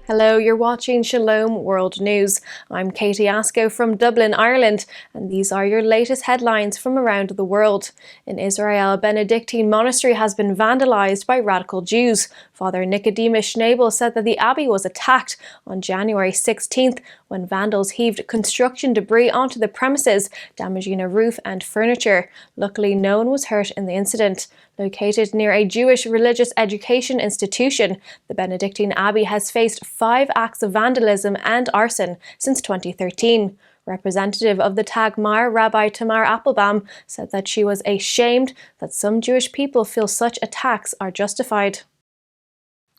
Hello, you're watching Shalom World News. I'm Katie Asco from Dublin, Ireland, and these are your latest headlines from around the world. In Israel, a Benedictine monastery has been vandalized by radical Jews. Father Nicodemus Schnabel said that the abbey was attacked on January 16th when vandals heaved construction debris onto the premises, damaging a roof and furniture. Luckily, no one was hurt in the incident. Located near a Jewish religious education institution, the Benedictine Abbey has faced 5 acts of vandalism and arson since 2013. Representative of the Tag Mar, Rabbi Tamar Applebaum, said that she was ashamed that some Jewish people feel such attacks are justified.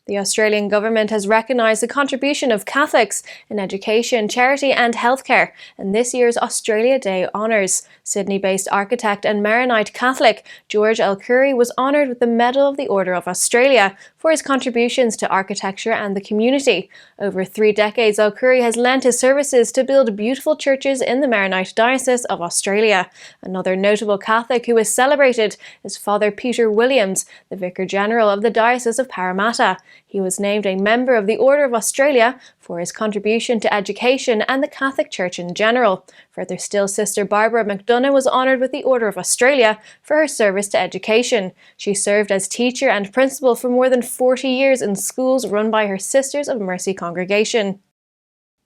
The Australian government has recognised the contribution of Catholics in education, charity and healthcare in this year's Australia Day honours. Sydney-based architect and Maronite Catholic George El-Khoury was honoured with the Medal of the Order of Australia for his contributions to architecture and the community. Over 3 decades, El-Khoury has lent his services to build beautiful churches in the Maronite Diocese of Australia. Another notable Catholic who is celebrated is Father Peter Williams, the Vicar General of the Diocese of Parramatta. He was named a member of the Order of Australia for his contribution to education and the Catholic Church in general. Further still, Sister Barbara McDonough was honoured with the Order of Australia for her service to education. She served as teacher and principal for more than 40 years in schools run by her Sisters of Mercy congregation.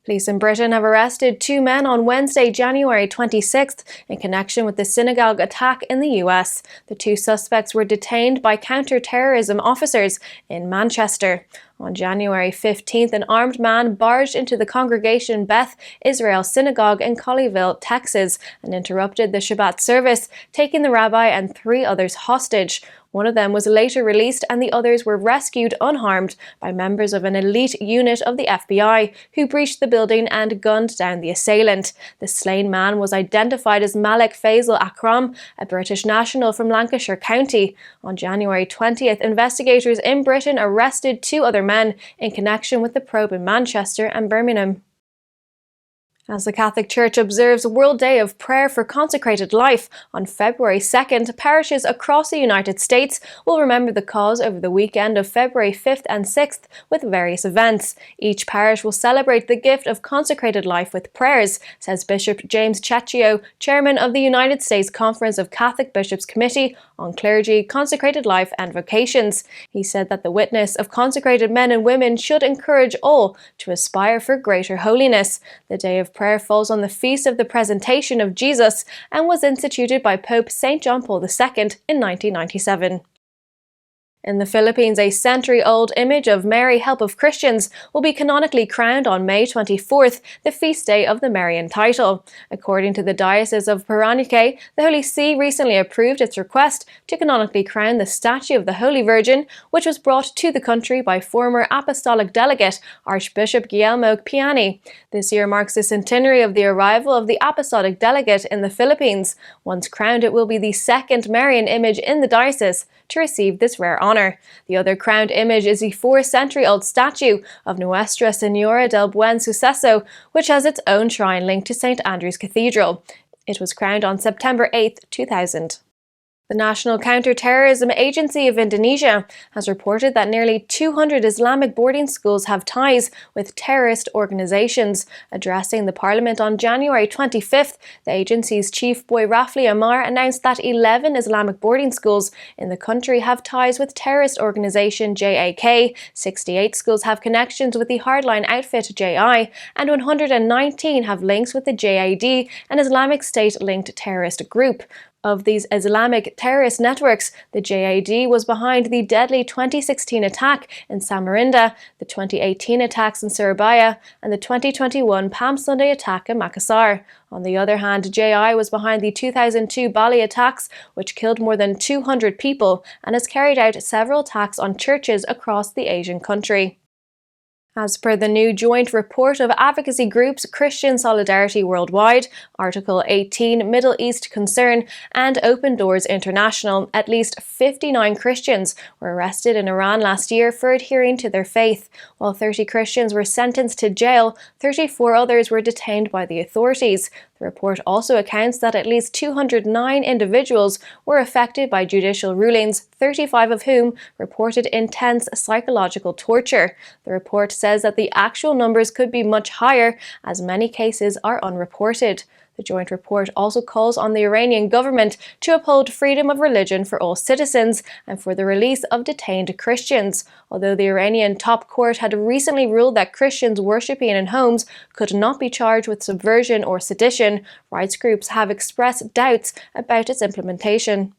Police in Britain have arrested 2 men on Wednesday, January 26th, in connection with the synagogue attack in the US. The 2 suspects were detained by counter-terrorism officers in Manchester. On January 15th, an armed man barged into the Congregation Beth Israel Synagogue in Colleyville, Texas, and interrupted the Shabbat service, taking the rabbi and 3 others hostage. One of them was later released and the others were rescued unharmed by members of an elite unit of the FBI who breached the building and gunned down the assailant. The slain man was identified as Malik Faisal Akram, a British national from Lancashire County. On January 20th, investigators in Britain arrested 2 other men in connection with the probe in Manchester and Birmingham. As the Catholic Church observes World Day of Prayer for Consecrated Life on February 2nd, parishes across the United States will remember the cause over the weekend of February 5th and 6th with various events. Each parish will celebrate the gift of consecrated life with prayers, says Bishop James Chacchio, chairman of the United States Conference of Catholic Bishops Committee on Clergy, Consecrated Life and Vocations. He said that the witness of consecrated men and women should encourage all to aspire for greater holiness. The Day of Prayer falls on the feast of the Presentation of Jesus and was instituted by Pope St. John Paul II in 1997. In the Philippines, a century-old image of Mary, Help of Christians, will be canonically crowned on May 24th, the feast day of the Marian title. According to the Diocese of Paranaque, the Holy See recently approved its request to canonically crown the statue of the Holy Virgin, which was brought to the country by former apostolic delegate Archbishop Guillermo Piani. This year marks the centenary of the arrival of the apostolic delegate in the Philippines. Once crowned, it will be the 2nd Marian image in the diocese to receive this rare honor. The other crowned image is the 4-century-old statue of Nuestra Señora del Buen Suceso, which has its own shrine linked to St. Andrew's Cathedral. It was crowned on September 8, 2000. The National Counter-Terrorism Agency of Indonesia has reported that nearly 200 Islamic boarding schools have ties with terrorist organizations. Addressing the Parliament on January 25th, the agency's chief Boy Rafli Amar announced that 11 Islamic boarding schools in the country have ties with terrorist organization JAK, 68 schools have connections with the hardline outfit JI, and 119 have links with the JID, an Islamic State-linked terrorist group. Of these Islamic terrorist networks, the JID was behind the deadly 2016 attack in Samarinda, the 2018 attacks in Surabaya, and the 2021 Palm Sunday attack in Makassar. On the other hand, JI was behind the 2002 Bali attacks, which killed more than 200 people, and has carried out several attacks on churches across the Asian country. As per the new joint report of advocacy groups Christian Solidarity Worldwide, Article 18, Middle East Concern, and Open Doors International, at least 59 Christians were arrested in Iran last year for adhering to their faith. While 30 Christians were sentenced to jail, 34 others were detained by the authorities. The The report also accounts that at least 209 individuals were affected by judicial rulings, 35 of whom reported intense psychological torture. The report says that the actual numbers could be much higher, as many cases are unreported. The joint report also calls on the Iranian government to uphold freedom of religion for all citizens and for the release of detained Christians. Although the Iranian top court had recently ruled that Christians worshipping in homes could not be charged with subversion or sedition, rights groups have expressed doubts about its implementation.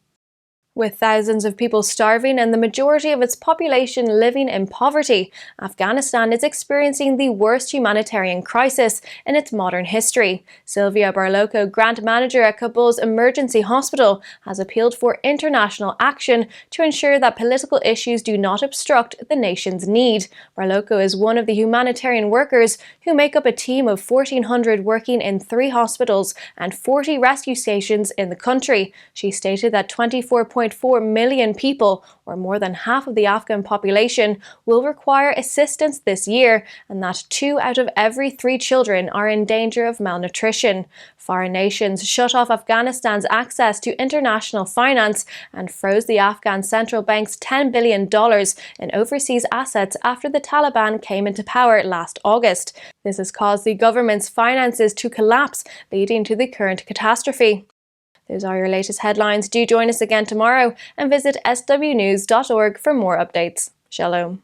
With thousands of people starving and the majority of its population living in poverty, Afghanistan is experiencing the worst humanitarian crisis in its modern history. Silvia Barlocco, grant manager at Kabul's emergency hospital, has appealed for international action to ensure that political issues do not obstruct the nation's need. Barlocco is one of the humanitarian workers who make up a team of 1,400 working in 3 hospitals and 40 rescue stations in the country. She stated that 24.4 million people, or more than half of the Afghan population, will require assistance this year, and that 2 out of every 3 children are in danger of malnutrition. Foreign nations shut off Afghanistan's access to international finance and froze the Afghan central bank's $10 billion in overseas assets after the Taliban came into power last August. This has caused the government's finances to collapse, leading to the current catastrophe. Those are your latest headlines. Do join us again tomorrow and visit swnews.org for more updates. Shalom.